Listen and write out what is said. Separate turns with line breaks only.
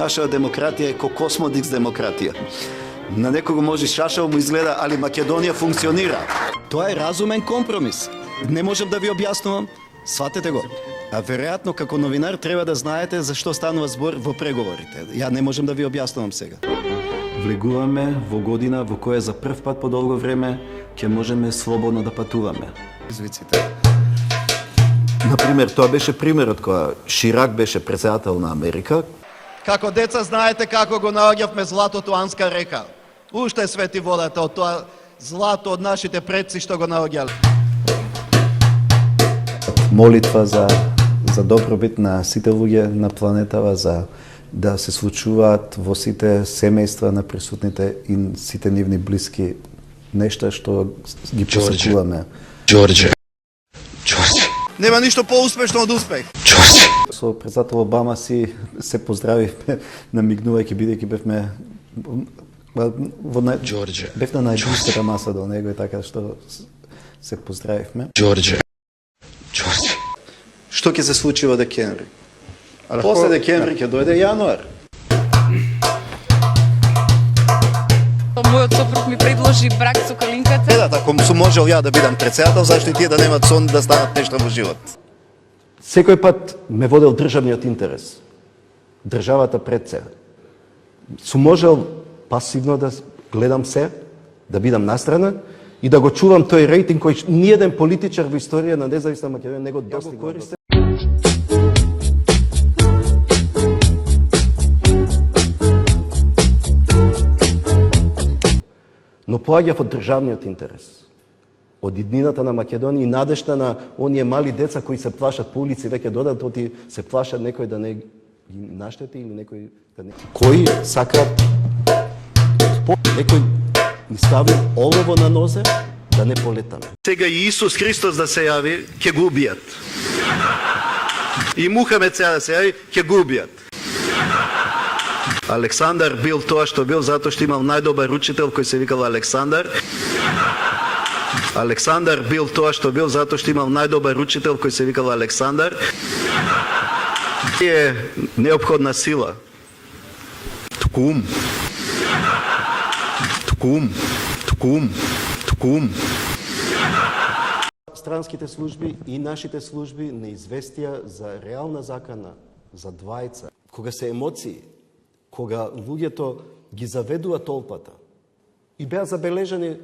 Наша демократија е ко космодикс демократија. На некого може шашаво му изгледа, али Македонија функционира. Тоа е разумен компромис. Не можам да ви објаснувам, сватете го. А веројатно како новинар треба да знаете за што станува збор во преговорите. Ја не можам да ви објаснувам сега. Влегуваме во година во која за прв пат по долго време ќе можеме слободно да патуваме. Извиците. Например, тоа беше примерот кога Ширак беше претседател на Америка. Како деца знаете како го наоѓавме златото Анска река. Уште свети водата од тоа злато од нашите предци што го наоѓале. Молитва за добробит на сите луѓе на планетава, за да се случуваат во сите семејства на присутните и сите нивни блиски нешта што ги посекуваме.
Ѓорѓе.
Нема ништо поуспешно од успех. Со председател Обама си се поздравивме, намигнувајќи бидејќи бевме
Ѓорѓе.
бев на најблиската маса до него и така што се поздравивме.
Ѓорѓе.
Што ќе се случи во декември? После декември ќе дојде јануар.
Мојот сопруг ми предложи брак со Калинката.
Ако сум можел ја да бидам председател, зашто и тие да немат сон да станат нешто во живот? Секој пат ме водел државниот интерес. Државата пред се. Сум можел пасивно да гледам се, да бидам настрана и да го чувам тој рейтинг кој ниеден политичар во историја на независна Македонија не го достигна. Но поаѓав од државниот интерес, од иднината на Македонија и надежта на оние мали деца кои се плашат по улици, веќе додатно се плашат некој да не ги наштети или некој да не... Кои сакаат некој ни стави олово на нозе да не полетаме. Сега и Исус Христос да се јави, ќе го убијат. И Мухамед сега да се јави, ќе го убијат. Александар бил тоа што бил затоа што имал најдобар учител кој се викал Александар. Александар бил тоа што бил затоа што имал најдобар учител кој се викал Александар. Е неопходна сила. Туку ум. Странските служби и нашите служби не известија за реална закана за двајца. Кога се емоции, кога луѓето ги заведува толпата и беа забележани